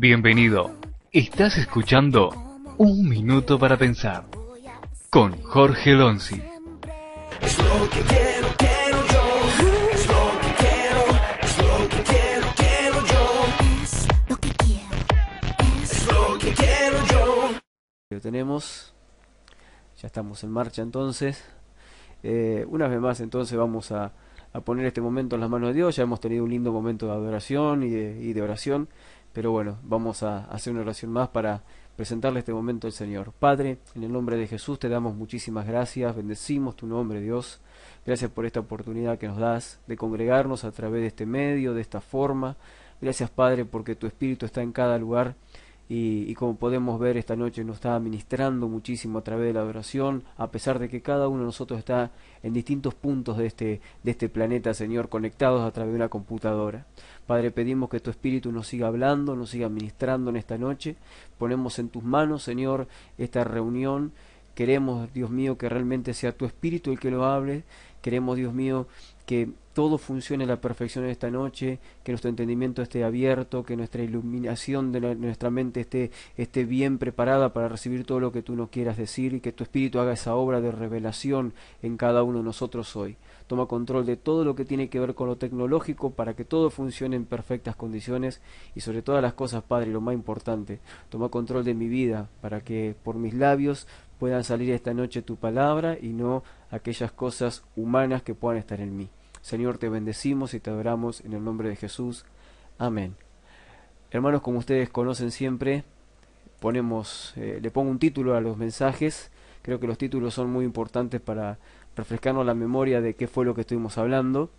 Bienvenido. Estás escuchando Un Minuto para Pensar con Jorge Lonzi. Es lo que quiero, quiero yo. Es lo que quiero, es lo que quiero, quiero yo. Es lo que quiero, es lo que quiero yo. Lo tenemos, ya estamos en marcha entonces. Una vez más entonces vamos a poner este momento en las manos de Dios. Ya hemos tenido un lindo momento de adoración y de oración, pero bueno, vamos a hacer una oración más para presentarle este momento al Señor. Padre, en el nombre de Jesús te damos muchísimas gracias, bendecimos tu nombre, Dios. Gracias por esta oportunidad que nos das de congregarnos a través de este medio, de esta forma. Gracias, Padre, porque tu Espíritu está en cada lugar. Y como podemos ver esta noche nos está ministrando muchísimo a través de la adoración, a pesar de que cada uno de nosotros está en distintos puntos de este planeta, Señor, conectados a través de una computadora. Padre, pedimos que tu Espíritu nos siga hablando, nos siga ministrando en esta noche. Ponemos en tus manos, Señor, esta reunión. Queremos, Dios mío, que realmente sea tu Espíritu el que lo hable. Queremos, Dios mío, que todo funcione a la perfección en esta noche, que nuestro entendimiento esté abierto, que nuestra iluminación de nuestra mente esté bien preparada para recibir todo lo que tú nos quieras decir, y que tu Espíritu haga esa obra de revelación en cada uno de nosotros hoy. Toma control de todo lo que tiene que ver con lo tecnológico para que todo funcione en perfectas condiciones, y sobre todas las cosas, Padre, lo más importante, toma control de mi vida para que por mis labios puedan salir esta noche tu palabra y no aquellas cosas humanas que puedan estar en mí. Señor, te bendecimos y te adoramos en el nombre de Jesús. Amén. Hermanos, como ustedes conocen siempre, le pongo un título a los mensajes. Creo que los títulos son muy importantes para refrescarnos la memoria de qué fue lo que estuvimos hablando.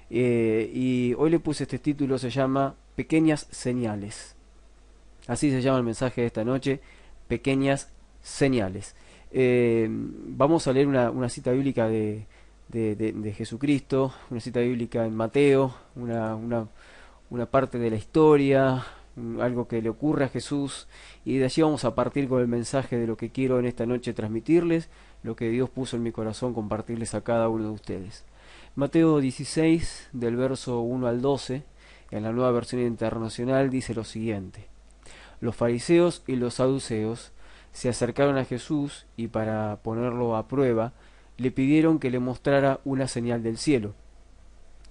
Y hoy le puse este título, se llama Pequeñas Señales. Así se llama el mensaje de esta noche, Pequeñas Señales. Vamos a leer una cita bíblica de Jesucristo, una cita bíblica en Mateo, una parte de la historia, algo que le ocurre a Jesús, y de allí vamos a partir con el mensaje de lo que quiero en esta noche transmitirles, lo que Dios puso en mi corazón compartirles a cada uno de ustedes. Mateo 16, del verso 1 al 12, en la Nueva Versión Internacional, dice lo siguiente: Los fariseos y los saduceos se acercaron a Jesús y, para ponerlo a prueba, le pidieron que le mostrara una señal del cielo.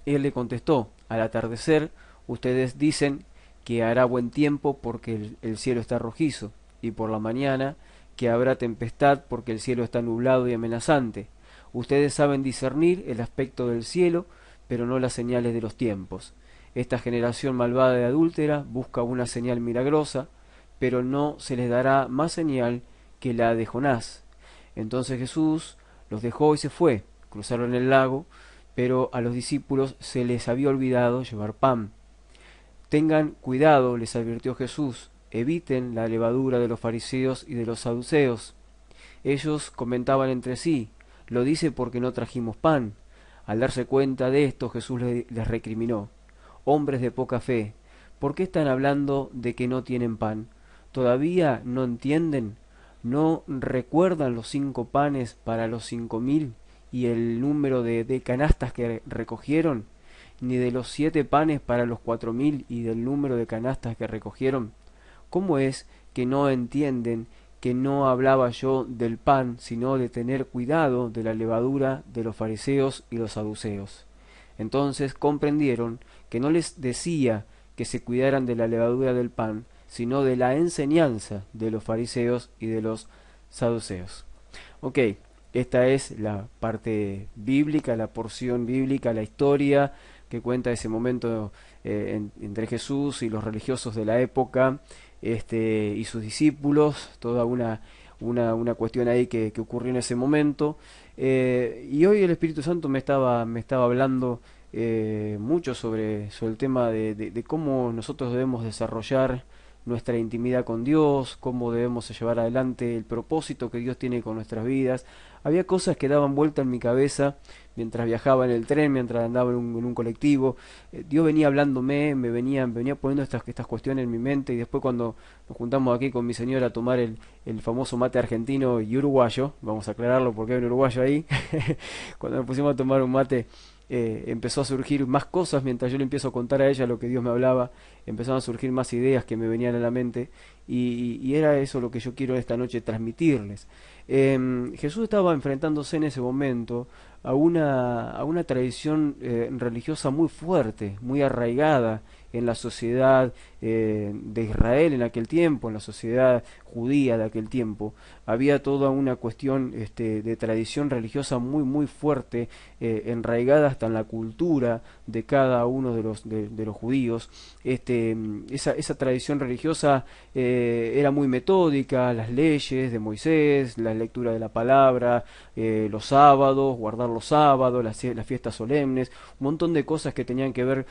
Él le contestó: al atardecer ustedes dicen que hará buen tiempo porque el cielo está rojizo, y por la mañana que habrá tempestad porque el cielo está nublado y amenazante. Ustedes saben discernir el aspecto del cielo, pero no las señales de los tiempos. Esta generación malvada y adúltera busca una señal milagrosa, pero no se les dará más señal que la de Jonás. Entonces Jesús los dejó y se fue. Cruzaron el lago, pero a los discípulos se les había olvidado llevar pan. Tengan cuidado, les advirtió Jesús, eviten la levadura de los fariseos y de los saduceos. Ellos comentaban entre sí: lo dice porque no trajimos pan. Al darse cuenta de esto, Jesús les recriminó: hombres de poca fe, ¿por qué están hablando de que no tienen pan? ¿Todavía no entienden? ¿No recuerdan los 5 panes para los 5.000 y el número de canastas que recogieron? ¿Ni de los 7 panes para los 4.000 y del número de canastas que recogieron? ¿Cómo es que no entienden que no hablaba yo del pan, sino de tener cuidado de la levadura de los fariseos y los saduceos? Entonces comprendieron que no les decía que se cuidaran de la levadura del pan, sino de la enseñanza de los fariseos y de los saduceos. Ok, esta es la parte bíblica, la porción bíblica, la historia que cuenta ese momento entre Jesús y los religiosos de la época, y sus discípulos, toda una cuestión ahí que ocurrió en ese momento. Y hoy el Espíritu Santo me estaba hablando mucho sobre el tema de cómo nosotros debemos desarrollar nuestra intimidad con Dios, cómo debemos llevar adelante el propósito que Dios tiene con nuestras vidas. Había cosas que daban vuelta en mi cabeza mientras viajaba en el tren, mientras andaba en un colectivo. Dios venía hablándome, me venía poniendo estas cuestiones en mi mente, y después cuando nos juntamos aquí con mi señora a tomar el famoso mate argentino y uruguayo, vamos a aclararlo porque hay un uruguayo ahí, cuando nos pusimos a tomar un mate empezó a surgir más cosas mientras yo le empiezo a contar a ella lo que Dios me hablaba, empezaron a surgir más ideas que me venían a la mente y era eso lo que yo quiero esta noche transmitirles. Jesús estaba enfrentándose en ese momento a una tradición religiosa muy fuerte, muy arraigada en la sociedad de Israel en aquel tiempo, en la sociedad judía de aquel tiempo. Había toda una cuestión de tradición religiosa muy muy fuerte, enraigada hasta en la cultura de cada uno de los judíos. Esa tradición religiosa era muy metódica, las leyes de Moisés, la lectura de la palabra, los sábados, guardar los sábados, las fiestas solemnes, un montón de cosas que tenían que ver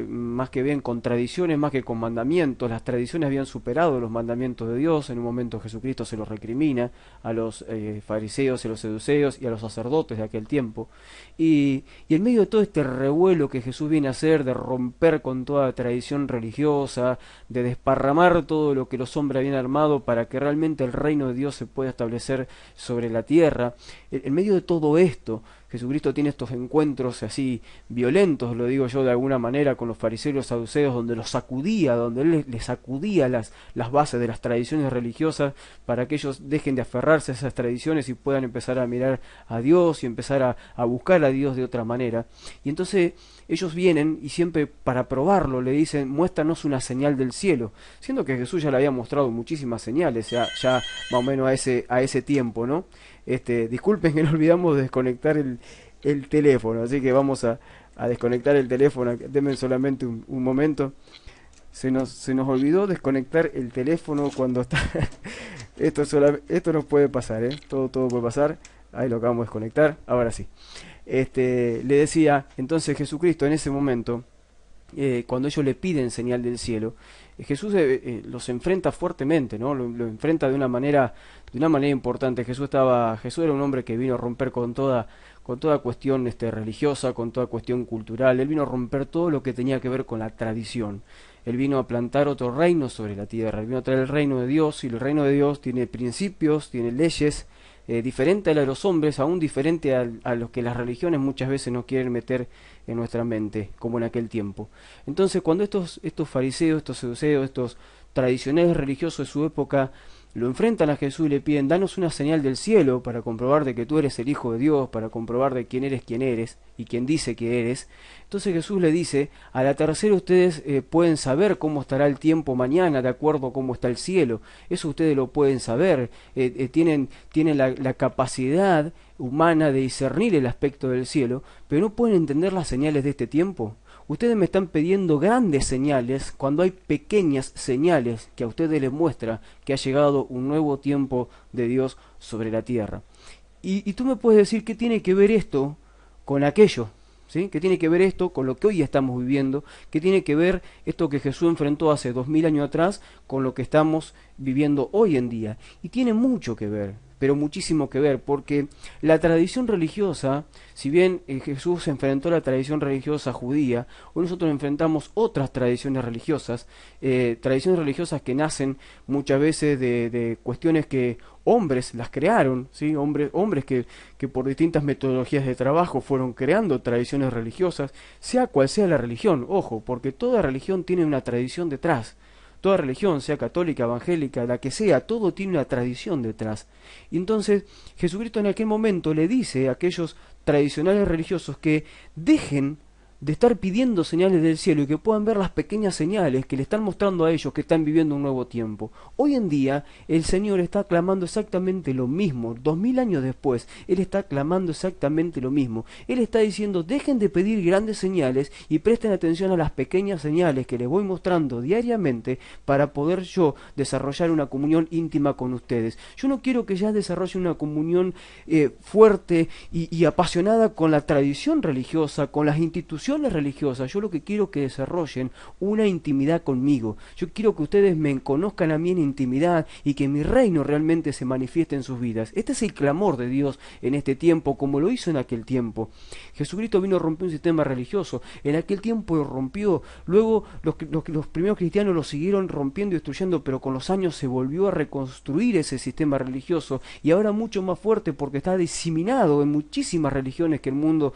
más que bien con tradiciones más que con mandamientos. Las tradiciones habían superado los mandamientos de Dios. En un momento Jesucristo se los recrimina a los fariseos y a los saduceos y a los sacerdotes de aquel tiempo, y en medio de todo este revuelo que Jesús viene a hacer, de romper con toda tradición religiosa, de desparramar todo lo que los hombres habían armado para que realmente el reino de Dios se pueda establecer sobre la tierra, en medio de todo esto Jesucristo tiene estos encuentros así violentos, lo digo yo de alguna manera, con los fariseos y los saduceos, donde los sacudía, donde él les sacudía las bases de las tradiciones religiosas para que ellos dejen de aferrarse a esas tradiciones y puedan empezar a mirar a Dios y empezar a buscar a Dios de otra manera. Y entonces ellos vienen y siempre para probarlo le dicen: muéstranos una señal del cielo, siendo que Jesús ya le había mostrado muchísimas señales ya más o menos a ese tiempo, ¿no? Disculpen que no olvidamos de desconectar el teléfono, así que vamos a desconectar el teléfono. Denme solamente un momento. Se nos olvidó desconectar el teléfono cuando está esto nos puede pasar, todo puede pasar. Ahí lo acabamos de desconectar, ahora sí. Le decía, entonces Jesucristo en ese momento, cuando ellos le piden señal del cielo, Jesús los enfrenta fuertemente, ¿no? Lo enfrenta de una manera importante. Jesús era un hombre que vino a romper con toda cuestión religiosa, con toda cuestión cultural. Él vino a romper todo lo que tenía que ver con la tradición. Él vino a plantar otro reino sobre la tierra. Él vino a traer el reino de Dios, y el reino de Dios tiene principios, tiene leyes, diferente a la de los hombres, aún diferente a los que las religiones muchas veces no quieren meter en nuestra mente, como en aquel tiempo. Entonces, cuando estos fariseos, estos saduceos, estos tradicionales religiosos de su época lo enfrentan a Jesús y le piden: danos una señal del cielo para comprobar de que tú eres el Hijo de Dios, para comprobar de quién eres y quién dice que eres. Entonces Jesús le dice: a la tercera ustedes pueden saber cómo estará el tiempo mañana de acuerdo a cómo está el cielo. Eso ustedes lo pueden saber. Tienen la capacidad humana de discernir el aspecto del cielo, pero no pueden entender las señales de este tiempo. Ustedes me están pidiendo grandes señales cuando hay pequeñas señales que a ustedes les muestra que ha llegado un nuevo tiempo de Dios sobre la tierra. Y tú me puedes decir: ¿qué tiene que ver esto con aquello? ¿Sí? ¿Qué tiene que ver esto con lo que hoy estamos viviendo? ¿Qué tiene que ver esto que Jesús enfrentó hace 2000 años atrás con lo que estamos viviendo hoy en día? Y tiene mucho que ver, pero muchísimo que ver, porque la tradición religiosa, si bien Jesús se enfrentó a la tradición religiosa judía, hoy nosotros enfrentamos otras tradiciones religiosas que nacen muchas veces de cuestiones que hombres las crearon, ¿sí? Hombres que por distintas metodologías de trabajo fueron creando tradiciones religiosas, sea cual sea la religión, ojo, porque toda religión tiene una tradición detrás. Toda religión, sea católica, evangélica, la que sea, todo tiene una tradición detrás. Y entonces Jesucristo en aquel momento le dice a aquellos tradicionales religiosos que dejen de estar pidiendo señales del cielo y que puedan ver las pequeñas señales que le están mostrando a ellos que están viviendo un nuevo tiempo. Hoy en día el Señor está clamando exactamente lo mismo. 2000 años después, Él está clamando exactamente lo mismo. Él está diciendo: dejen de pedir grandes señales y presten atención a las pequeñas señales que les voy mostrando diariamente para poder yo desarrollar una comunión íntima con ustedes. Yo no quiero que ya desarrollen una comunión fuerte y apasionada con la tradición religiosa, con las instituciones tradiciones religiosas, yo lo que quiero que desarrollen una intimidad conmigo. Yo quiero que ustedes me conozcan a mí en intimidad y que mi reino realmente se manifieste en sus vidas. Este es el clamor de Dios en este tiempo, como lo hizo en aquel tiempo. Jesucristo vino a romper un sistema religioso. En aquel tiempo lo rompió. Luego los primeros cristianos lo siguieron rompiendo y destruyendo, pero con los años se volvió a reconstruir ese sistema religioso, y ahora mucho más fuerte porque está diseminado en muchísimas religiones que el mundo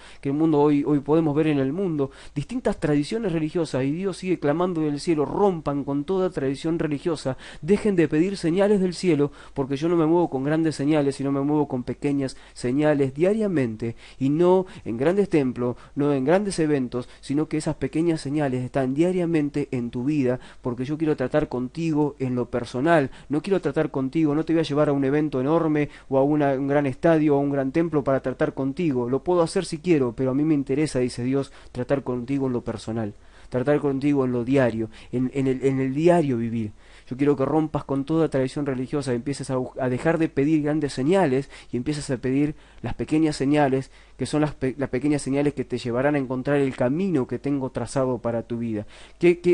hoy podemos ver en el mundo, distintas tradiciones religiosas, y Dios sigue clamando del cielo: rompan con toda tradición religiosa, dejen de pedir señales del cielo, porque yo no me muevo con grandes señales, sino me muevo con pequeñas señales diariamente, y no en grandes templos, no en grandes eventos, sino que esas pequeñas señales están diariamente en tu vida, porque yo quiero tratar contigo en lo personal. No quiero tratar contigo, no te voy a llevar a un evento enorme o a un gran estadio o a un gran templo para tratar contigo. Lo puedo hacer si quiero, pero a mí me interesa, dice Dios, tratar contigo en lo personal, tratar contigo en lo diario, en el diario vivir. Yo quiero que rompas con toda tradición religiosa y empieces a dejar de pedir grandes señales y empieces a pedir las pequeñas señales, que son las pequeñas señales que te llevarán a encontrar el camino que tengo trazado para tu vida.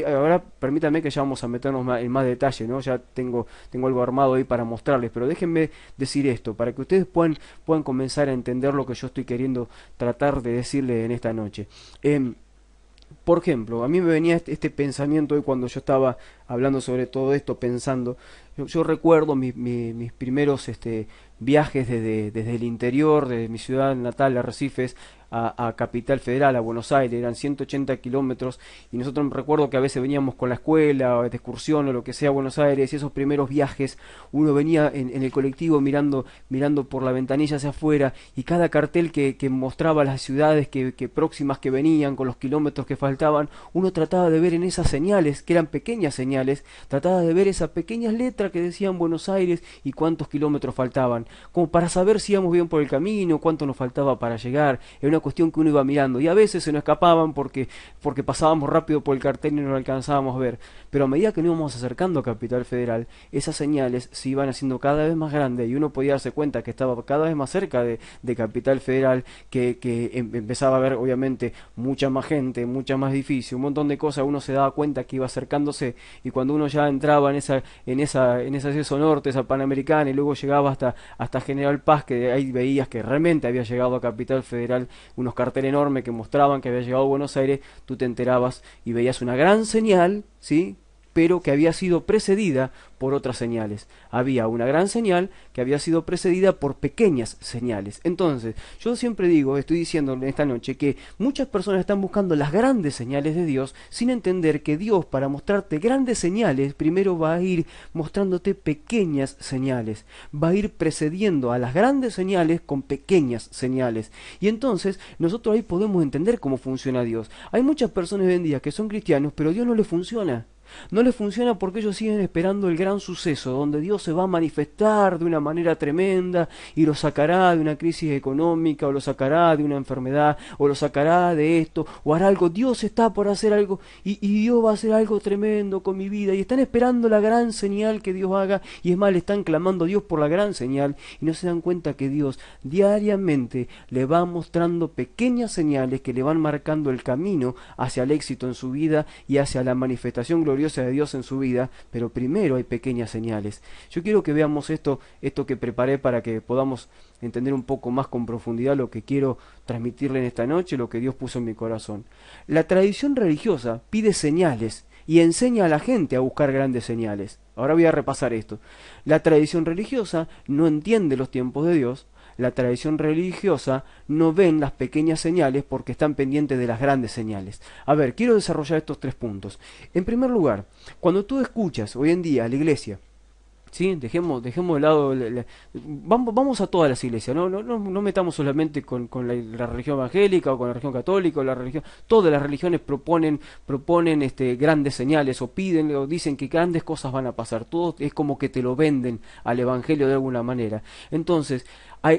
Ahora permítanme que ya vamos a meternos en más detalle, ¿no? Ya tengo algo armado ahí para mostrarles, pero déjenme decir esto, para que ustedes puedan comenzar a entender lo que yo estoy queriendo tratar de decirles en esta noche. Por ejemplo, a mí me venía este pensamiento hoy cuando yo estaba hablando sobre todo esto, pensando. Yo recuerdo mis primeros viajes desde el interior de mi ciudad natal, Arrecifes, a Capital Federal, a Buenos Aires. Eran 180 kilómetros, y nosotros, recuerdo que a veces veníamos con la escuela, o de excursión o lo que sea a Buenos Aires, y esos primeros viajes uno venía en el colectivo mirando por la ventanilla hacia afuera, y cada cartel que mostraba las ciudades que próximas que venían, con los kilómetros que faltaban, uno trataba de ver en esas señales, que eran pequeñas señales, trataba de ver esas pequeñas letras que decían Buenos Aires y cuántos kilómetros faltaban, como para saber si íbamos bien por el camino, cuánto nos faltaba para llegar. Era una cuestión que uno iba mirando, y a veces se nos escapaban porque pasábamos rápido por el cartel y no lo alcanzábamos a ver, pero a medida que nos íbamos acercando a Capital Federal, esas señales se iban haciendo cada vez más grandes, y uno podía darse cuenta que estaba cada vez más cerca de Capital Federal, que empezaba a ver obviamente mucha más gente, mucha más edificios, un montón de cosas. Uno se daba cuenta que iba acercándose, y cuando uno ya entraba en esa acceso norte, esa Panamericana, y luego llegaba hasta General Paz, que ahí veías que realmente había llegado a Capital Federal, unos carteles enormes que mostraban que había llegado a Buenos Aires. Tú te enterabas y veías una gran señal, ¿sí?, pero que había sido precedida por otras señales. Había una gran señal que había sido precedida por pequeñas señales. Entonces, yo siempre estoy diciendo esta noche, que muchas personas están buscando las grandes señales de Dios, sin entender que Dios, para mostrarte grandes señales, primero va a ir mostrándote pequeñas señales. Va a ir precediendo a las grandes señales con pequeñas señales. Y entonces, nosotros ahí podemos entender cómo funciona Dios. Hay muchas personas hoy en día que son cristianos, pero Dios no les funciona. No les funciona porque ellos siguen esperando el gran suceso, donde Dios se va a manifestar de una manera tremenda y lo sacará de una crisis económica, o lo sacará de una enfermedad, o lo sacará de esto, o hará algo. Dios está por hacer algo, y Dios va a hacer algo tremendo con mi vida, y están esperando la gran señal que Dios haga, y es más, le están clamando a Dios por la gran señal, y no se dan cuenta que Dios diariamente le va mostrando pequeñas señales que le van marcando el camino hacia el éxito en su vida y hacia la manifestación gloriosa de Dios en su vida. Pero primero hay pequeñas señales. Yo quiero que veamos esto que preparé, para que podamos entender un poco más con profundidad lo que quiero transmitirle en esta noche, lo que Dios puso en mi corazón. La tradición religiosa pide señales y enseña a la gente a buscar grandes señales. Ahora voy a repasar esto. La tradición religiosa no entiende los tiempos de Dios. La tradición religiosa no ven las pequeñas señales porque están pendientes de las grandes señales. A ver, quiero desarrollar estos 3 puntos. En primer lugar, cuando tú escuchas hoy en día a la iglesia, ¿sí?, dejemos de lado vamos a todas las iglesias, no metamos solamente con la religión evangélica, o con la religión católica, o la religión. Todas las religiones proponen grandes señales, o piden o dicen que grandes cosas van a pasar. Todo es como que te lo venden al evangelio de alguna manera. Entonces,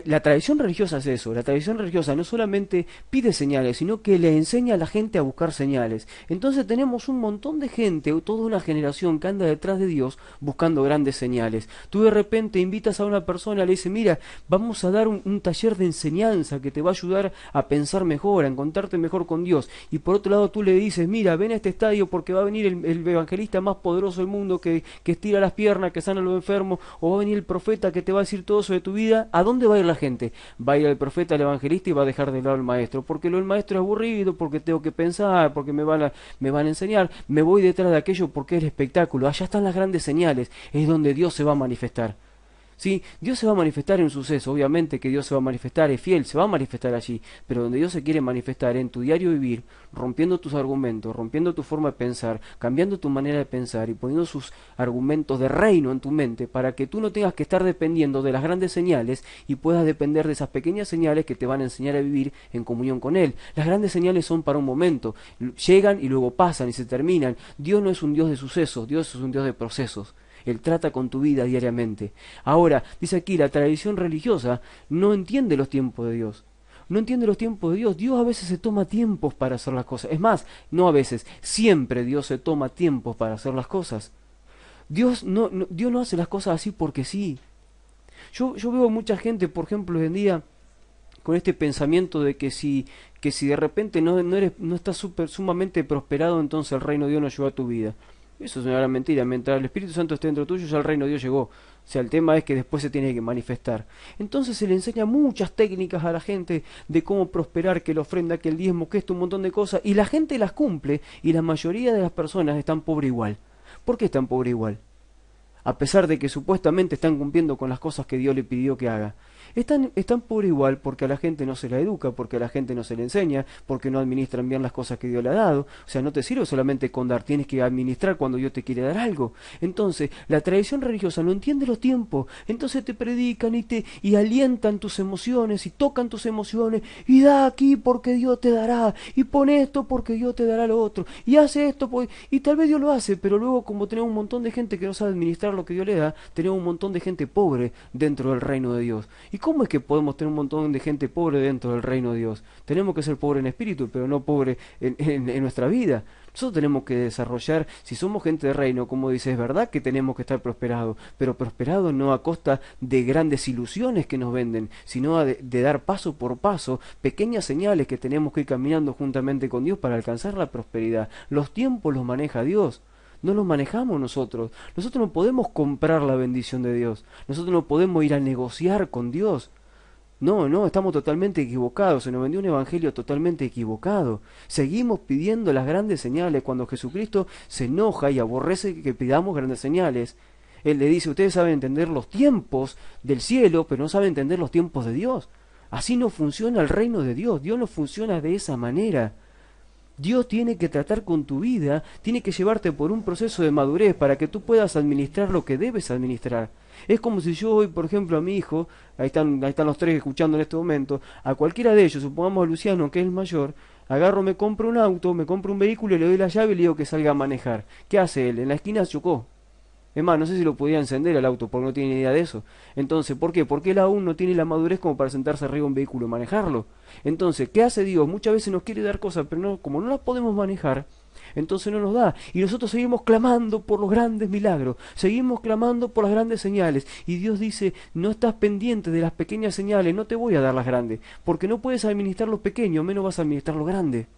La tradición religiosa es eso, la tradición religiosa no solamente pide señales, sino que le enseña a la gente a buscar señales. Entonces tenemos un montón de gente, o toda una generación que anda detrás de Dios buscando grandes señales. Tú de repente invitas a una persona, le dices, mira, vamos a dar un taller de enseñanza que te va a ayudar a pensar mejor, a encontrarte mejor con Dios. Y por otro lado tú le dices, mira, ven a este estadio porque va a venir el evangelista más poderoso del mundo que estira las piernas, que sana a los enfermos, o va a venir el profeta que te va a decir todo sobre tu vida. ¿A dónde va a ir la gente? Va a ir el profeta, el evangelista, y va a dejar de lado al maestro, porque lo del maestro es aburrido, porque tengo que pensar, porque me van a enseñar. Me voy detrás de aquello porque es el espectáculo. Allá están las grandes señales, es donde Dios se va a manifestar. ¿Sí? Dios se va a manifestar en un suceso, obviamente que Dios se va a manifestar, es fiel, se va a manifestar allí, pero donde Dios se quiere manifestar en tu diario vivir, rompiendo tus argumentos, rompiendo tu forma de pensar, cambiando tu manera de pensar y poniendo sus argumentos de reino en tu mente para que tú no tengas que estar dependiendo de las grandes señales y puedas depender de esas pequeñas señales que te van a enseñar a vivir en comunión con Él. Las grandes señales son para un momento, llegan y luego pasan y se terminan. Dios no es un Dios de sucesos, Dios es un Dios de procesos. Él trata con tu vida diariamente. Ahora, dice aquí, la tradición religiosa no entiende los tiempos de Dios. No entiende los tiempos de Dios. Dios a veces se toma tiempos para hacer las cosas. Es más, no a veces, siempre Dios se toma tiempos para hacer las cosas. Dios no hace las cosas así porque sí. Yo veo mucha gente, por ejemplo, hoy en día, con este pensamiento de que si de repente no estás sumamente prosperado, entonces el reino de Dios no llegó a tu vida. Eso es una gran mentira. Mientras el Espíritu Santo esté dentro tuyo, ya el reino de Dios llegó. O sea, el tema es que después se tiene que manifestar. Entonces se le enseña muchas técnicas a la gente de cómo prosperar, que la ofrenda, que el diezmo, que esto, un montón de cosas. Y la gente las cumple y la mayoría de las personas están pobre igual. ¿Por qué están pobre igual? A pesar de que supuestamente están cumpliendo con las cosas que Dios le pidió que haga. Están por igual porque a la gente no se la educa, porque a la gente no se le enseña, porque no administran bien las cosas que Dios le ha dado. O sea, no te sirve solamente con dar, tienes que administrar cuando Dios te quiere dar algo. Entonces, la tradición religiosa no entiende los tiempos, entonces te predican y alientan tus emociones y tocan tus emociones y da aquí porque Dios te dará, y pon esto porque Dios te dará lo otro, y hace esto y tal vez Dios lo hace, pero luego como tenemos un montón de gente que no sabe administrar lo que Dios le da, tenemos un montón de gente pobre dentro del reino de Dios. ¿Y cómo es que podemos tener un montón de gente pobre dentro del reino de Dios? Tenemos que ser pobres en espíritu, pero no pobres en nuestra vida. Nosotros tenemos que desarrollar, si somos gente de reino, como dice, es verdad que tenemos que estar prosperados, pero prosperados no a costa de grandes ilusiones que nos venden, sino de dar paso por paso pequeñas señales que tenemos que ir caminando juntamente con Dios para alcanzar la prosperidad. Los tiempos los maneja Dios. No los manejamos nosotros. Nosotros no podemos comprar la bendición de Dios. Nosotros no podemos ir a negociar con Dios. No, estamos totalmente equivocados. Se nos vendió un evangelio totalmente equivocado. Seguimos pidiendo las grandes señales cuando Jesucristo se enoja y aborrece que pidamos grandes señales. Él le dice, ustedes saben entender los tiempos del cielo, pero no saben entender los tiempos de Dios. Así no funciona el reino de Dios. Dios no funciona de esa manera. Dios tiene que tratar con tu vida, tiene que llevarte por un proceso de madurez para que tú puedas administrar lo que debes administrar. Es como si yo hoy, por ejemplo, a mi hijo, ahí están los tres escuchando en este momento, a cualquiera de ellos, supongamos a Luciano, que es el mayor, agarro, me compro un auto, me compro un vehículo y le doy la llave y le digo que salga a manejar. ¿Qué hace él? En la esquina chocó. Es más, no sé si lo podía encender el auto porque no tiene ni idea de eso. Entonces, ¿por qué? Porque él aún no tiene la madurez como para sentarse arriba de un vehículo y manejarlo. Entonces, ¿qué hace Dios? Muchas veces nos quiere dar cosas, pero no, como no las podemos manejar, entonces no nos da. Y nosotros seguimos clamando por los grandes milagros, seguimos clamando por las grandes señales. Y Dios dice, no estás pendiente de las pequeñas señales, no te voy a dar las grandes, porque no puedes administrar lo pequeño, menos vas a administrar lo grande.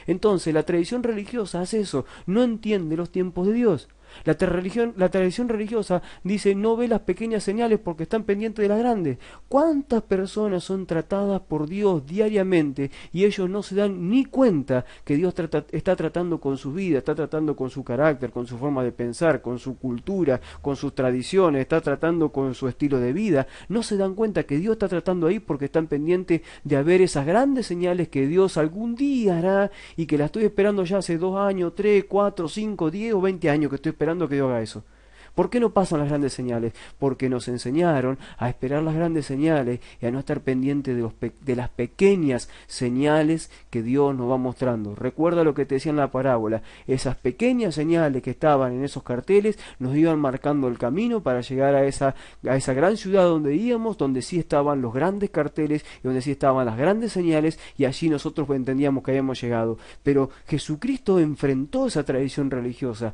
Entonces, la tradición religiosa hace eso, no entiende los tiempos de Dios. La tradición religiosa dice no ve las pequeñas señales porque están pendientes de las grandes. ¿Cuántas personas son tratadas por Dios diariamente y ellos no se dan ni cuenta que Dios está tratando con su vida, está tratando con su carácter, con su forma de pensar, con su cultura, con sus tradiciones, está tratando con su estilo de vida? No se dan cuenta que Dios está tratando ahí porque están pendientes de haber esas grandes señales que Dios algún día hará y que la estoy esperando ya hace 2 años, 3, 4, 5, 10 o 20 años que estoy esperando que Dios haga eso. ¿Por qué no pasan las grandes señales? Porque nos enseñaron a esperar las grandes señales y a no estar pendientes de las pequeñas señales que Dios nos va mostrando. Recuerda lo que te decía en la parábola, esas pequeñas señales que estaban en esos carteles nos iban marcando el camino para llegar a esa gran ciudad donde íbamos, donde sí estaban los grandes carteles y donde sí estaban las grandes señales, y allí nosotros entendíamos que habíamos llegado. Pero Jesucristo enfrentó esa tradición religiosa,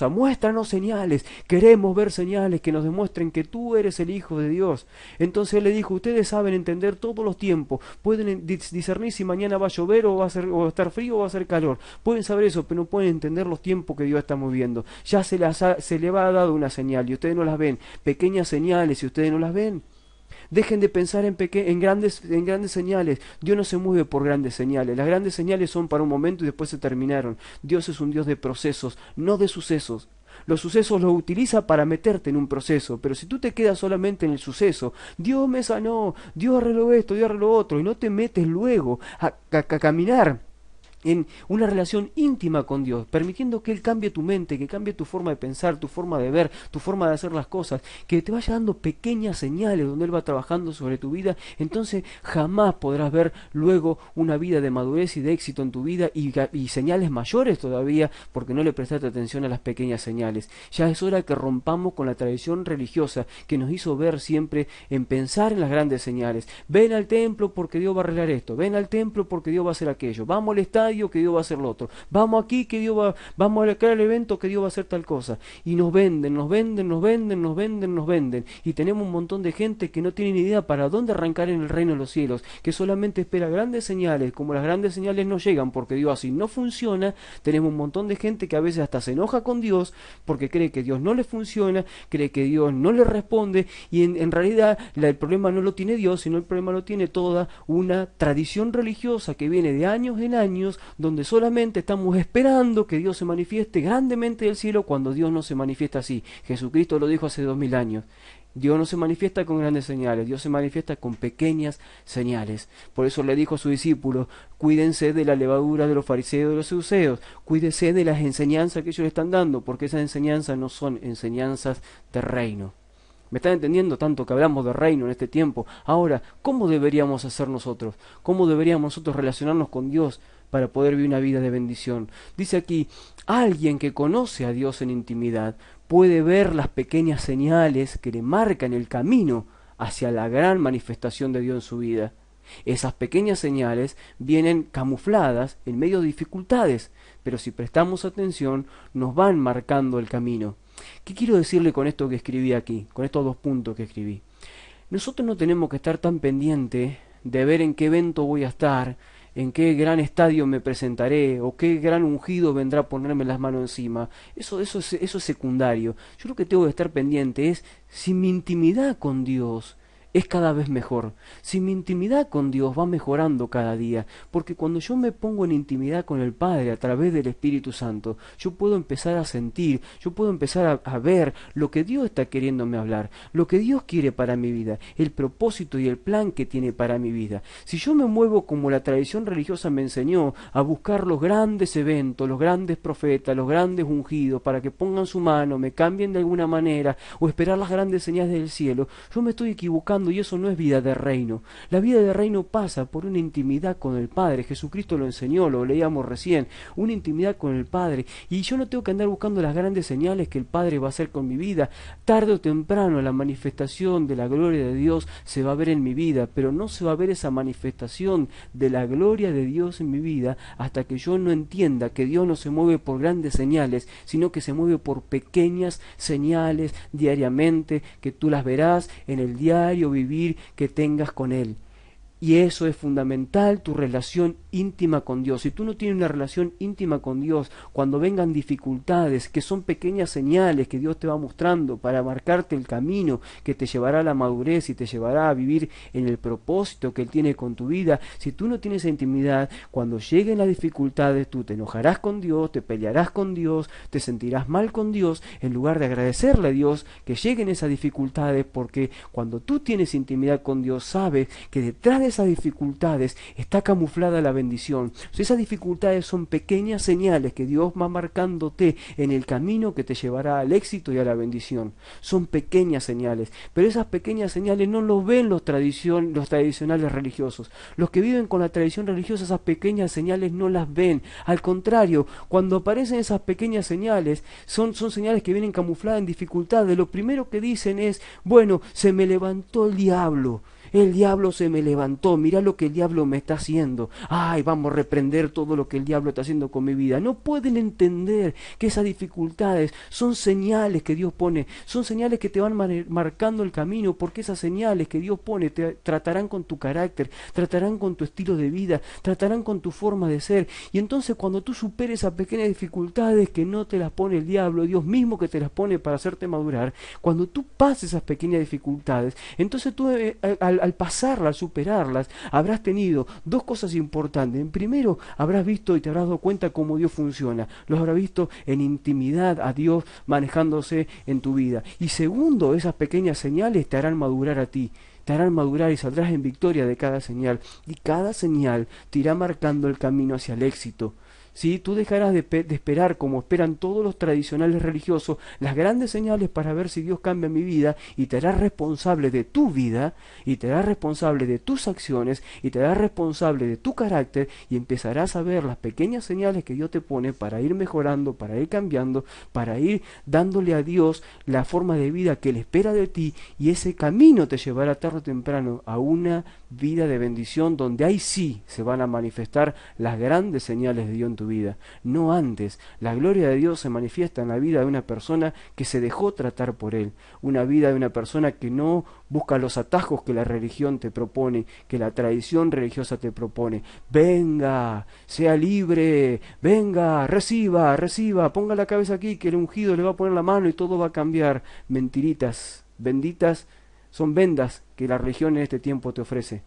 muéstranos señales, queremos ver señales que nos demuestren que tú eres el Hijo de Dios. Entonces Él le dijo, ustedes saben entender todos los tiempos, pueden discernir si mañana va a llover o va a estar frío o va a ser calor, pueden saber eso, pero no pueden entender los tiempos que Dios está moviendo. Ya se le va dado una señal y ustedes no las ven, pequeñas señales y ustedes no las ven. Dejen de pensar en grandes señales. Dios no se mueve por grandes señales. Las grandes señales son para un momento y después se terminaron. Dios es un Dios de procesos, no de sucesos. Los sucesos los utiliza para meterte en un proceso, pero si tú te quedas solamente en el suceso, Dios me sanó, Dios arregló esto, Dios arregló otro, y no te metes luego a caminar en una relación íntima con Dios, permitiendo que Él cambie tu mente, que cambie tu forma de pensar, tu forma de ver, tu forma de hacer las cosas, que te vaya dando pequeñas señales donde Él va trabajando sobre tu vida, entonces jamás podrás ver luego una vida de madurez y de éxito en tu vida y señales mayores todavía, porque no le prestaste atención a las pequeñas señales. Ya es hora que rompamos con la tradición religiosa que nos hizo ver siempre en pensar en las grandes señales. Ven al templo porque Dios va a arreglar esto, ven al templo porque Dios va a hacer aquello, vamos al estadio que Dios va a hacer lo otro, vamos aquí que Dios vamos a crear el evento que Dios va a hacer tal cosa, y nos venden, y tenemos un montón de gente que no tiene ni idea para dónde arrancar en el reino de los cielos, que solamente espera grandes señales. Como las grandes señales no llegan porque Dios así no funciona, tenemos un montón de gente que a veces hasta se enoja con Dios porque cree que Dios no le funciona, cree que Dios no le responde, y en realidad el problema no lo tiene Dios, sino el problema lo tiene toda una tradición religiosa que viene de años en años, donde solamente estamos esperando que Dios se manifieste grandemente del cielo, cuando Dios no se manifiesta así. Jesucristo lo dijo hace 2000 años. Dios no se manifiesta con grandes señales, Dios se manifiesta con pequeñas señales. Por eso le dijo a sus discípulos, cuídense de la levadura de los fariseos y de los saduceos, cuídense de las enseñanzas que ellos le están dando, porque esas enseñanzas no son enseñanzas de reino. ¿Me están entendiendo? Tanto que hablamos de reino en este tiempo. Ahora, ¿cómo deberíamos hacer nosotros? ¿Cómo deberíamos nosotros relacionarnos con Dios para poder vivir una vida de bendición? Dice aquí, alguien que conoce a Dios en intimidad puede ver las pequeñas señales que le marcan el camino hacia la gran manifestación de Dios en su vida. Esas pequeñas señales vienen camufladas en medio de dificultades, pero si prestamos atención nos van marcando el camino. ¿Qué quiero decirle con esto que escribí aquí, con estos 2 puntos que escribí? Nosotros no tenemos que estar tan pendientes de ver en qué evento voy a estar, en qué gran estadio me presentaré, o qué gran ungido vendrá a ponerme las manos encima. Eso es secundario. Yo lo que tengo que estar pendiente es si mi intimidad con Dios es cada vez mejor, si mi intimidad con Dios va mejorando cada día, porque cuando yo me pongo en intimidad con el Padre a través del Espíritu Santo, yo puedo empezar a sentir, yo puedo empezar a ver lo que Dios está queriéndome hablar, lo que Dios quiere para mi vida, el propósito y el plan que tiene para mi vida. Si yo me muevo como la tradición religiosa me enseñó, a buscar los grandes eventos, los grandes profetas, los grandes ungidos, para que pongan su mano, me cambien de alguna manera, o esperar las grandes señales del cielo, yo me estoy equivocando, y eso no es vida de reino. La vida de reino pasa por una intimidad con el Padre. Jesucristo lo enseñó, lo leíamos recién, una intimidad con el Padre, y yo no tengo que andar buscando las grandes señales que el Padre va a hacer con mi vida. Tarde o temprano la manifestación de la gloria de Dios se va a ver en mi vida, pero no se va a ver esa manifestación de la gloria de Dios en mi vida hasta que yo no entienda que Dios no se mueve por grandes señales, sino que se mueve por pequeñas señales diariamente, que tú las verás en el diario vivir que tengas con Él. Y eso es fundamental, tu relación íntima con Dios. Si tú no tienes una relación íntima con Dios, cuando vengan dificultades, que son pequeñas señales que Dios te va mostrando para marcarte el camino que te llevará a la madurez y te llevará a vivir en el propósito que Él tiene con tu vida, si tú no tienes esa intimidad, cuando lleguen las dificultades, tú te enojarás con Dios, te pelearás con Dios, te sentirás mal con Dios, en lugar de agradecerle a Dios que lleguen esas dificultades, porque cuando tú tienes intimidad con Dios, sabes que detrás de de esas dificultades está camuflada la bendición. Esas dificultades son pequeñas señales que Dios va marcándote en el camino que te llevará al éxito y a la bendición. Son pequeñas señales, pero esas pequeñas señales no los ven los tradicionales religiosos. Los que viven con la tradición religiosa, esas pequeñas señales no las ven. Al contrario, cuando aparecen esas pequeñas señales, son señales que vienen camufladas en dificultades. Lo primero que dicen es: bueno, se me levantó el diablo. El diablo se me levantó, mirá lo que el diablo me está haciendo. Ay, vamos a reprender todo lo que el diablo está haciendo con mi vida. No pueden entender que esas dificultades son señales que Dios pone, son señales que te van marcando el camino, porque esas señales que Dios pone te tratarán con tu carácter, tratarán con tu estilo de vida, tratarán con tu forma de ser. Y entonces cuando tú superes esas pequeñas dificultades que no te las pone el diablo, Dios mismo que te las pone para hacerte madurar, cuando tú pases esas pequeñas dificultades, entonces tú al pasarlas, al superarlas, habrás tenido dos cosas importantes. En primero, habrás visto y te habrás dado cuenta cómo Dios funciona. Los habrás visto en intimidad a Dios manejándose en tu vida. Y segundo, esas pequeñas señales te harán madurar a ti. Te harán madurar y saldrás en victoria de cada señal. Y cada señal te irá marcando el camino hacia el éxito. ¿Sí? Tú dejarás de esperar, como esperan todos los tradicionales religiosos, las grandes señales para ver si Dios cambia mi vida, y te harás responsable de tu vida, y te harás responsable de tus acciones, y te harás responsable de tu carácter, y empezarás a ver las pequeñas señales que Dios te pone para ir mejorando, para ir cambiando, para ir dándole a Dios la forma de vida que Él espera de ti, y ese camino te llevará tarde o temprano a una vida de bendición, donde ahí sí se van a manifestar las grandes señales de Dios en tu vida, no antes. La gloria de Dios se manifiesta en la vida de una persona que se dejó tratar por Él, una vida de una persona que no busca los atajos que la religión te propone, que la tradición religiosa te propone. Venga, sea libre, venga, reciba, ponga la cabeza aquí que el ungido le va a poner la mano y todo va a cambiar. Mentiritas, benditas son vendas que la religión en este tiempo te ofrece.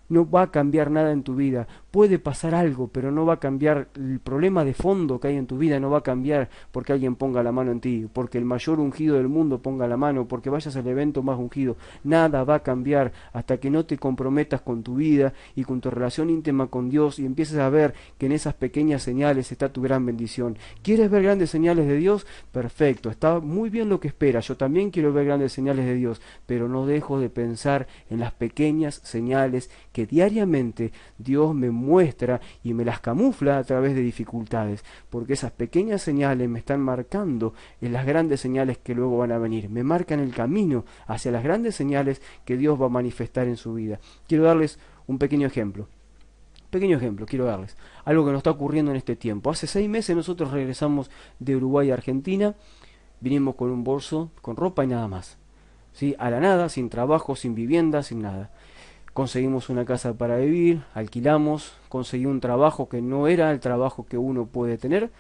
No va a cambiar nada en tu vida. Puede pasar algo, pero no va a cambiar el problema de fondo que hay en tu vida. No va a cambiar porque alguien ponga la mano en ti, porque el mayor ungido del mundo ponga la mano, porque vayas al evento más ungido. Nada va a cambiar hasta que no te comprometas con tu vida y con tu relación íntima con Dios, y empieces a ver que en esas pequeñas señales está tu gran bendición. ¿Quieres ver grandes señales de Dios? Perfecto, está muy bien lo que esperas. Yo también quiero ver grandes señales de Dios, pero no dejo de pensar en las pequeñas señales que diariamente Dios me muestra y me las camufla a través de dificultades, porque esas pequeñas señales me están marcando en las grandes señales que luego van a venir, me marcan el camino hacia las grandes señales que Dios va a manifestar en su vida. Quiero darles un pequeño ejemplo, quiero darles algo que nos está ocurriendo en este tiempo. Hace 6 meses nosotros regresamos de Uruguay a Argentina, vinimos con un bolso, con ropa y nada más, ¿sí? A la nada, sin trabajo, sin vivienda, sin nada. Conseguimos una casa para vivir, alquilamos, conseguí un trabajo que no era el trabajo que uno puede tener.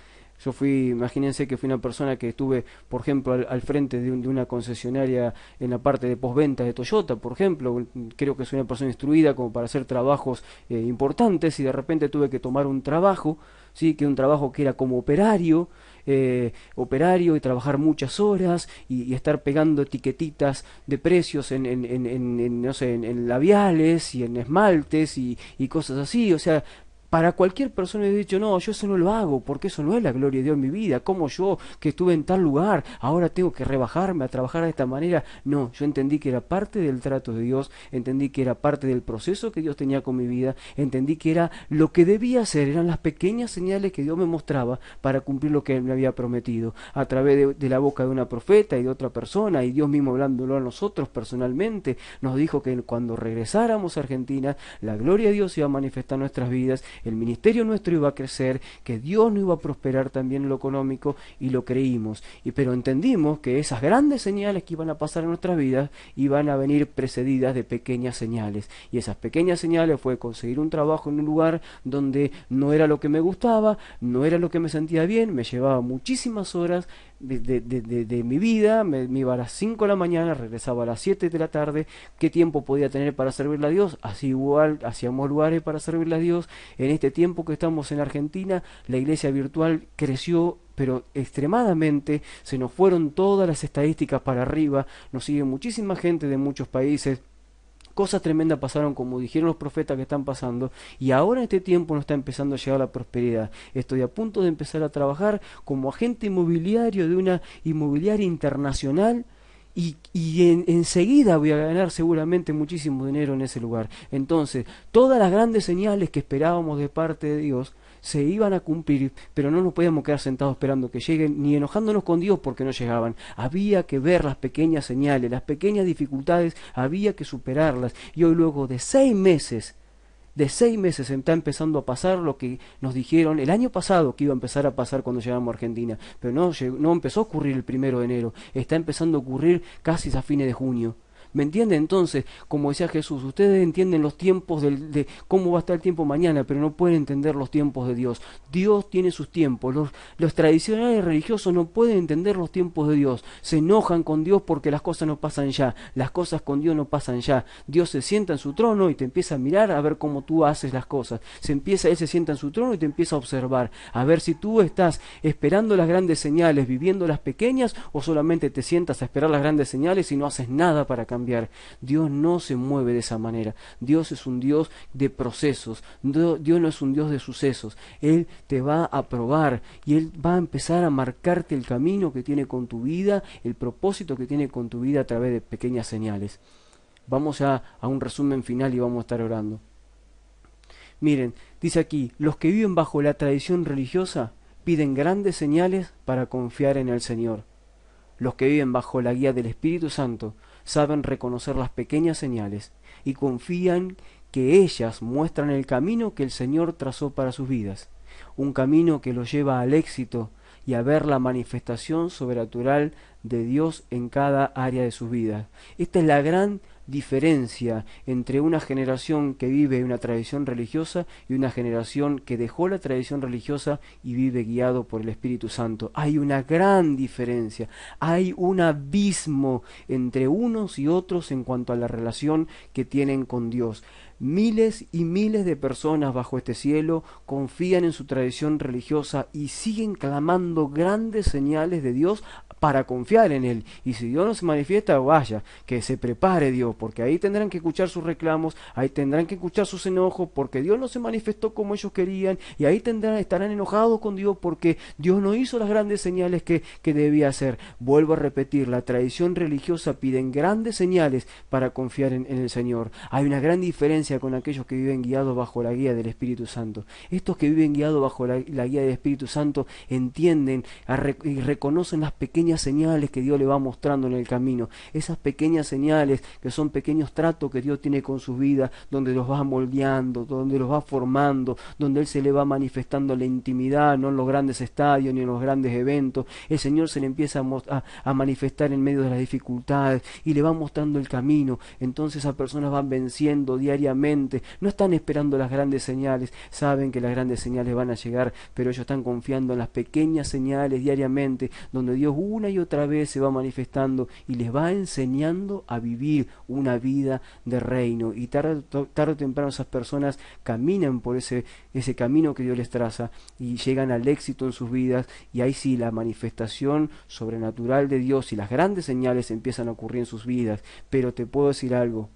Yo imagínense que fui una persona que estuve, por ejemplo, al frente de una concesionaria en la parte de postventa de Toyota, por ejemplo. Creo que soy una persona instruida como para hacer trabajos importantes, y de repente tuve que tomar un trabajo, sí, que un trabajo que era como operario, y trabajar muchas horas y estar pegando etiquetitas de precios no sé, en labiales y en esmaltes y cosas así. O sea, para cualquier persona he dicho: no, yo eso no lo hago, porque eso no es la gloria de Dios en mi vida. Como yo, que estuve en tal lugar, ahora tengo que rebajarme a trabajar de esta manera? No, yo entendí que era parte del trato de Dios, entendí que era parte del proceso que Dios tenía con mi vida, entendí que era lo que debía hacer, eran las pequeñas señales que Dios me mostraba para cumplir lo que Él me había prometido, a través de la boca de una profeta y de otra persona, y Dios mismo hablándolo a nosotros personalmente, nos dijo que cuando regresáramos a Argentina, la gloria de Dios iba a manifestar en nuestras vidas, el ministerio nuestro iba a crecer, que Dios nos iba a prosperar también en lo económico, y lo creímos. Pero entendimos que esas grandes señales que iban a pasar en nuestras vidas iban a venir precedidas de pequeñas señales, y esas pequeñas señales fue conseguir un trabajo en un lugar donde no era lo que me gustaba, no era lo que me sentía bien, me llevaba muchísimas horas de mi vida, me iba a las 5 de la mañana, regresaba a las 7 de la tarde. ¿Qué tiempo podía tener para servirle a Dios? Así igual hacíamos lugares para servirle a Dios. En este tiempo que estamos en Argentina, la iglesia virtual creció pero extremadamente, se nos fueron todas las estadísticas para arriba, nos sigue muchísima gente de muchos países. Cosas tremendas pasaron, como dijeron los profetas, que están pasando, y ahora en este tiempo nos está empezando a llegar la prosperidad. Estoy a punto de empezar a trabajar como agente inmobiliario de una inmobiliaria internacional, y enseguida voy a ganar seguramente muchísimo dinero en ese lugar. Entonces, todas las grandes señales que esperábamos de parte de Dios se iban a cumplir, pero no nos podíamos quedar sentados esperando que lleguen, ni enojándonos con Dios porque no llegaban. Había que ver las pequeñas señales, las pequeñas dificultades, había que superarlas. Y hoy, luego de 6 meses, está empezando a pasar lo que nos dijeron el año pasado que iba a empezar a pasar cuando llegamos a Argentina, pero no empezó a ocurrir el 1 de enero, está empezando a ocurrir casi a fines de junio. ¿Me entienden? Entonces, como decía Jesús, ustedes entienden los tiempos de cómo va a estar el tiempo mañana, pero no pueden entender los tiempos de Dios. Dios tiene sus tiempos. Los tradicionales religiosos no pueden entender los tiempos de Dios. Se enojan con Dios porque las cosas no pasan ya. Las cosas con Dios no pasan ya. Dios se sienta en su trono y te empieza a mirar a ver cómo tú haces las cosas. Él se sienta en su trono y te empieza a observar, a ver si tú estás esperando las grandes señales, viviendo las pequeñas, o solamente te sientas a esperar las grandes señales y no haces nada para cambiar. Dios no se mueve de esa manera. Dios es un Dios de procesos. Dios no es un Dios de sucesos. Él te va a probar y Él va a empezar a marcarte el camino que tiene con tu vida, el propósito que tiene con tu vida a través de pequeñas señales. Vamos a un resumen final y vamos a estar orando. Miren, dice aquí, los que viven bajo la tradición religiosa piden grandes señales para confiar en el Señor. Los que viven bajo la guía del Espíritu Santo saben reconocer las pequeñas señales y confían que ellas muestran el camino que el Señor trazó para sus vidas, un camino que los lleva al éxito y a ver la manifestación sobrenatural de Dios en cada área de sus vidas. Esta es la gran diferencia entre una generación que vive una tradición religiosa y una generación que dejó la tradición religiosa y vive guiado por el Espíritu Santo. Hay una gran diferencia, hay un abismo entre unos y otros en cuanto a la relación que tienen con Dios. Miles y miles de personas bajo este cielo confían en su tradición religiosa y siguen clamando grandes señales de Dios para confiar en Él. Y si Dios no se manifiesta, vaya, que se prepare Dios, porque ahí tendrán que escuchar sus reclamos, ahí tendrán que escuchar sus enojos, porque Dios no se manifestó como ellos querían, y ahí estarán enojados con Dios porque Dios no hizo las grandes señales que debía hacer. Vuelvo a repetir, la tradición religiosa piden grandes señales para confiar en el Señor. Hay una gran diferencia con aquellos que viven guiados bajo la guía del Espíritu Santo. Estos que viven guiados bajo la guía del Espíritu Santo entienden y reconocen las pequeñas señales que Dios le va mostrando en el camino, esas pequeñas señales que son pequeños tratos que Dios tiene con su vida, donde los va moldeando, donde los va formando, donde Él se le va manifestando la intimidad, no en los grandes estadios ni en los grandes eventos. El Señor se le empieza a manifestar en medio de las dificultades y le va mostrando el camino. Entonces esas personas van venciendo diariamente, no están esperando las grandes señales, saben que las grandes señales van a llegar, pero ellos están confiando en las pequeñas señales diariamente, donde Dios una y otra vez se va manifestando y les va enseñando a vivir una vida de reino. Y tarde o temprano esas personas caminan por ese camino que Dios les traza y llegan al éxito en sus vidas, y ahí sí la manifestación sobrenatural de Dios y las grandes señales empiezan a ocurrir en sus vidas. Pero te puedo decir algo,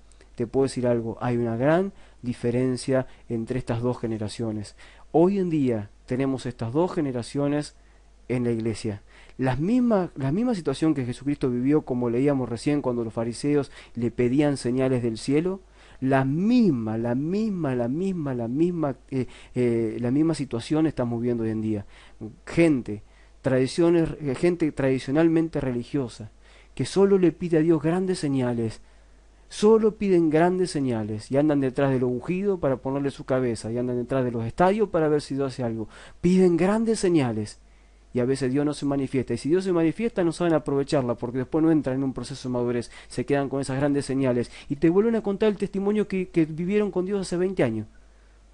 hay una gran diferencia entre estas dos generaciones. Hoy en día tenemos estas dos generaciones en la iglesia. La misma situación que Jesucristo vivió, como leíamos recién cuando los fariseos le pedían señales del cielo, la misma situación estamos viendo hoy en día. Gente tradicionalmente religiosa que solo le pide a Dios grandes señales, solo piden grandes señales y andan detrás de lo ungido para ponerle su cabeza, y andan detrás de los estadios para ver si Dios hace algo. Piden grandes señales y a veces Dios no se manifiesta, y si Dios se manifiesta no saben aprovecharla, porque después no entran en un proceso de madurez, se quedan con esas grandes señales y te vuelven a contar el testimonio que vivieron con Dios hace 20 años.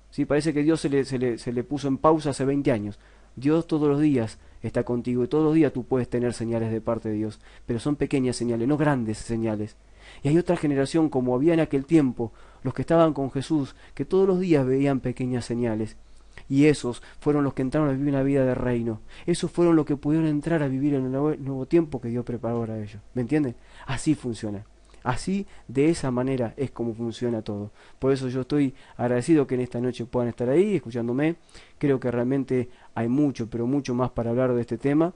¿Sí? Parece que Dios se le puso en pausa hace 20 años. Dios todos los días está contigo y todos los días tú puedes tener señales de parte de Dios, pero son pequeñas señales, no grandes señales. Y hay otra generación, como había en aquel tiempo, los que estaban con Jesús, que todos los días veían pequeñas señales. Y esos fueron los que entraron a vivir una vida de reino. Esos fueron los que pudieron entrar a vivir en el nuevo tiempo que Dios preparó para ellos. ¿Me entienden? Así funciona. Así, de esa manera es como funciona todo. Por eso yo estoy agradecido que en esta noche puedan estar ahí escuchándome. Creo que realmente hay mucho, pero mucho más para hablar de este tema.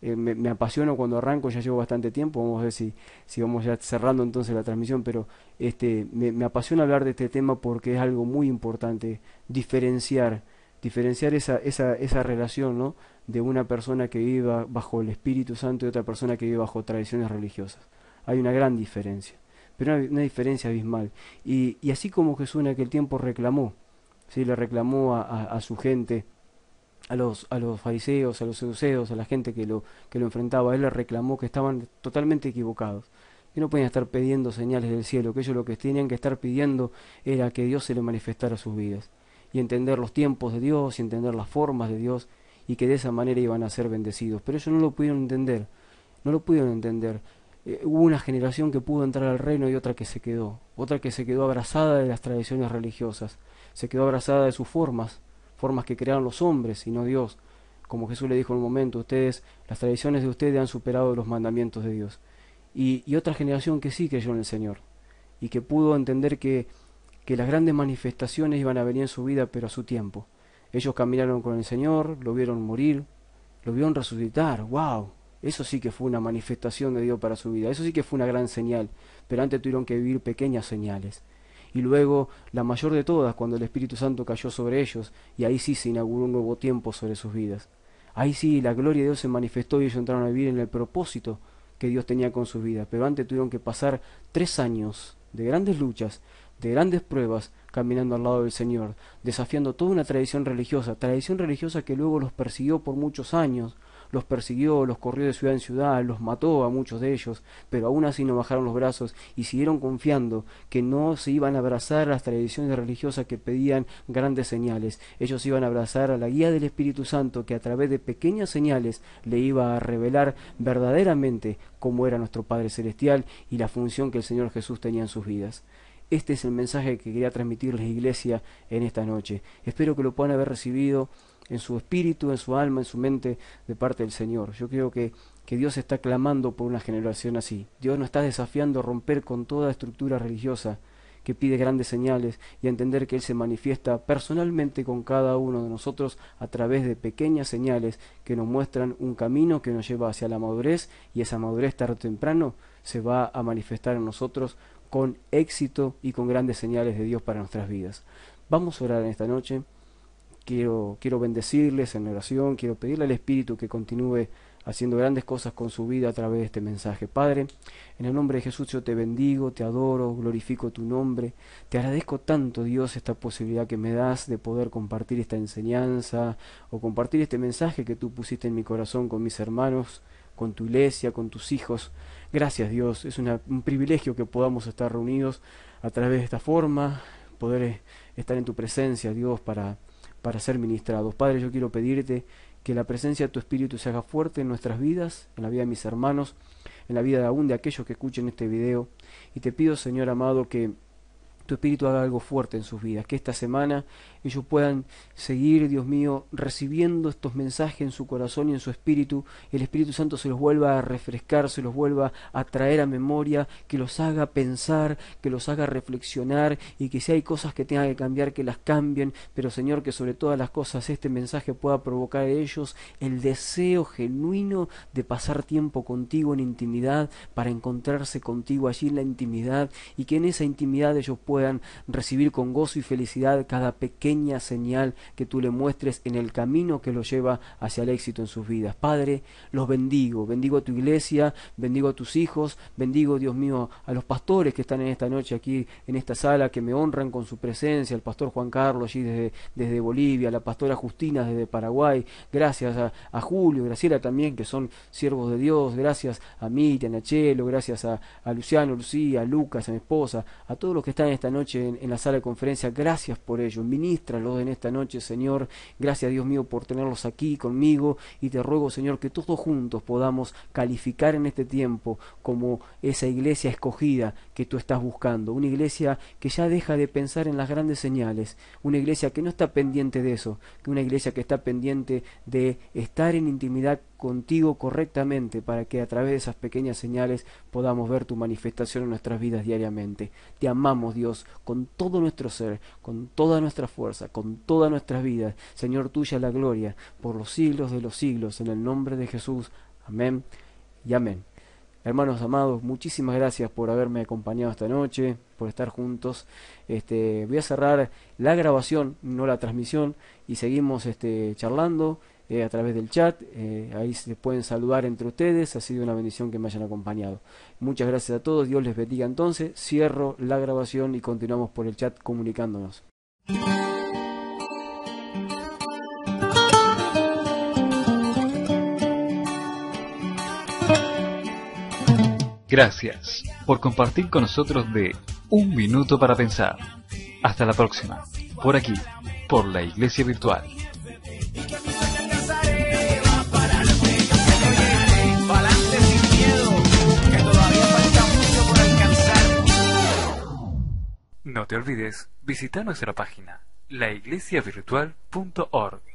Me apasiona cuando arranco, ya llevo bastante tiempo, vamos a ver si vamos ya cerrando entonces la transmisión, pero me apasiona hablar de este tema porque es algo muy importante, diferenciar esa relación, ¿no? De una persona que vive bajo el Espíritu Santo y otra persona que vive bajo tradiciones religiosas. Hay una gran diferencia, pero una diferencia abismal. Y así como Jesús en aquel tiempo reclamó, ¿sí? Le reclamó a su gente, a los fariseos, a los saduceos, a la gente que lo enfrentaba, él le reclamó que estaban totalmente equivocados, que no podían estar pidiendo señales del cielo, que ellos lo que tenían que estar pidiendo era que Dios se le manifestara a sus vidas, y entender los tiempos de Dios, y entender las formas de Dios, y que de esa manera iban a ser bendecidos. Pero ellos no lo pudieron entender, no lo pudieron entender. Hubo una generación que pudo entrar al reino y otra que se quedó abrazada de las tradiciones religiosas, se quedó abrazada de sus formas que crearon los hombres y no Dios. Como Jesús le dijo en un momento, las tradiciones de ustedes han superado los mandamientos de Dios. Y otra generación que sí creyó en el Señor y que pudo entender que las grandes manifestaciones iban a venir en su vida, pero a su tiempo. Ellos caminaron con el Señor, lo vieron morir, lo vieron resucitar. ¡Wow! Eso sí que fue una manifestación de Dios para su vida, eso sí que fue una gran señal, pero antes tuvieron que vivir pequeñas señales. Y luego, la mayor de todas, cuando el Espíritu Santo cayó sobre ellos, y ahí sí se inauguró un nuevo tiempo sobre sus vidas. Ahí sí la gloria de Dios se manifestó y ellos entraron a vivir en el propósito que Dios tenía con sus vidas. Pero antes tuvieron que pasar 3 años de grandes luchas, de grandes pruebas, caminando al lado del Señor, desafiando toda una tradición religiosa que luego los persiguió por muchos años, los persiguió, los corrió de ciudad en ciudad, los mató a muchos de ellos, pero aún así no bajaron los brazos y siguieron confiando que no se iban a abrazar a las tradiciones religiosas que pedían grandes señales. Ellos iban a abrazar a la guía del Espíritu Santo, que a través de pequeñas señales le iba a revelar verdaderamente cómo era nuestro Padre Celestial y la función que el Señor Jesús tenía en sus vidas. Este es el mensaje que quería transmitirles, Iglesia, en esta noche. Espero que lo puedan haber recibido en su espíritu, en su alma, en su mente, de parte del Señor. Yo creo que Dios está clamando por una generación así. Dios nos está desafiando a romper con toda estructura religiosa que pide grandes señales y a entender que Él se manifiesta personalmente con cada uno de nosotros a través de pequeñas señales que nos muestran un camino que nos lleva hacia la madurez, y esa madurez tarde o temprano se va a manifestar en nosotros con éxito y con grandes señales de Dios para nuestras vidas. Vamos a orar en esta noche. Quiero bendecirles en oración, quiero pedirle al Espíritu que continúe haciendo grandes cosas con su vida a través de este mensaje. Padre, en el nombre de Jesús yo te bendigo, te adoro, glorifico tu nombre, te agradezco tanto, Dios, esta posibilidad que me das de poder compartir esta enseñanza o compartir este mensaje que tú pusiste en mi corazón con mis hermanos, con tu iglesia, con tus hijos. Gracias, Dios, es un privilegio que podamos estar reunidos a través de esta forma, poder estar en tu presencia, Dios, para ser ministrados. Padre, yo quiero pedirte que la presencia de tu Espíritu se haga fuerte en nuestras vidas, en la vida de mis hermanos, en la vida aún de aquellos que escuchen este video, y te pido, Señor amado, que tu Espíritu haga algo fuerte en sus vidas, que esta semana ellos puedan seguir, Dios mío, recibiendo estos mensajes en su corazón y en su espíritu. El Espíritu Santo se los vuelva a refrescar, se los vuelva a traer a memoria, que los haga pensar, que los haga reflexionar, y que si hay cosas que tengan que cambiar, que las cambien, pero Señor, que sobre todas las cosas este mensaje pueda provocar en ellos el deseo genuino de pasar tiempo contigo en intimidad, para encontrarse contigo allí en la intimidad, y que en esa intimidad ellos puedan recibir con gozo y felicidad cada pequeña señal que tú le muestres en el camino que los lleva hacia el éxito en sus vidas. Padre, los bendigo a tu iglesia, bendigo a tus hijos, bendigo, Dios mío, a los pastores que están en esta noche aquí en esta sala, que me honran con su presencia, el pastor Juan Carlos allí desde Bolivia, la pastora Justina desde Paraguay, gracias a Julio, Graciela también, que son siervos de Dios, gracias a Miriam, a Nachelo, gracias a Luciano, Lucía, a Lucas, a mi esposa, a todos los que están en esta esta noche en la sala de conferencia, gracias por ello. Ministralos en esta noche, Señor. Gracias, Dios mío, por tenerlos aquí conmigo, y te ruego, Señor, que todos juntos podamos calificar en este tiempo como esa iglesia escogida que tú estás buscando, una iglesia que ya deja de pensar en las grandes señales, una iglesia que no está pendiente de eso, que una iglesia que está pendiente de estar en intimidad contigo correctamente, para que a través de esas pequeñas señales podamos ver tu manifestación en nuestras vidas diariamente. Te amamos, Dios, con todo nuestro ser, con toda nuestra fuerza, con todas nuestras vidas. Señor, tuya la gloria por los siglos de los siglos, en el nombre de Jesús. Amén y amén. Hermanos amados, muchísimas gracias por haberme acompañado esta noche, por estar juntos. Voy a cerrar la grabación, no la transmisión, y seguimos charlando a través del chat. Ahí se pueden saludar entre ustedes. Ha sido una bendición que me hayan acompañado. Muchas gracias a todos, Dios les bendiga. Entonces cierro la grabación y continuamos por el chat comunicándonos. Gracias por compartir con nosotros de Un Minuto para Pensar. Hasta la próxima, por aquí, por la Iglesia Virtual. Pa'lante sin miedo, que todavía falta mucho por alcanzar. No te olvides visitar nuestra página, laiglesiavirtual.org.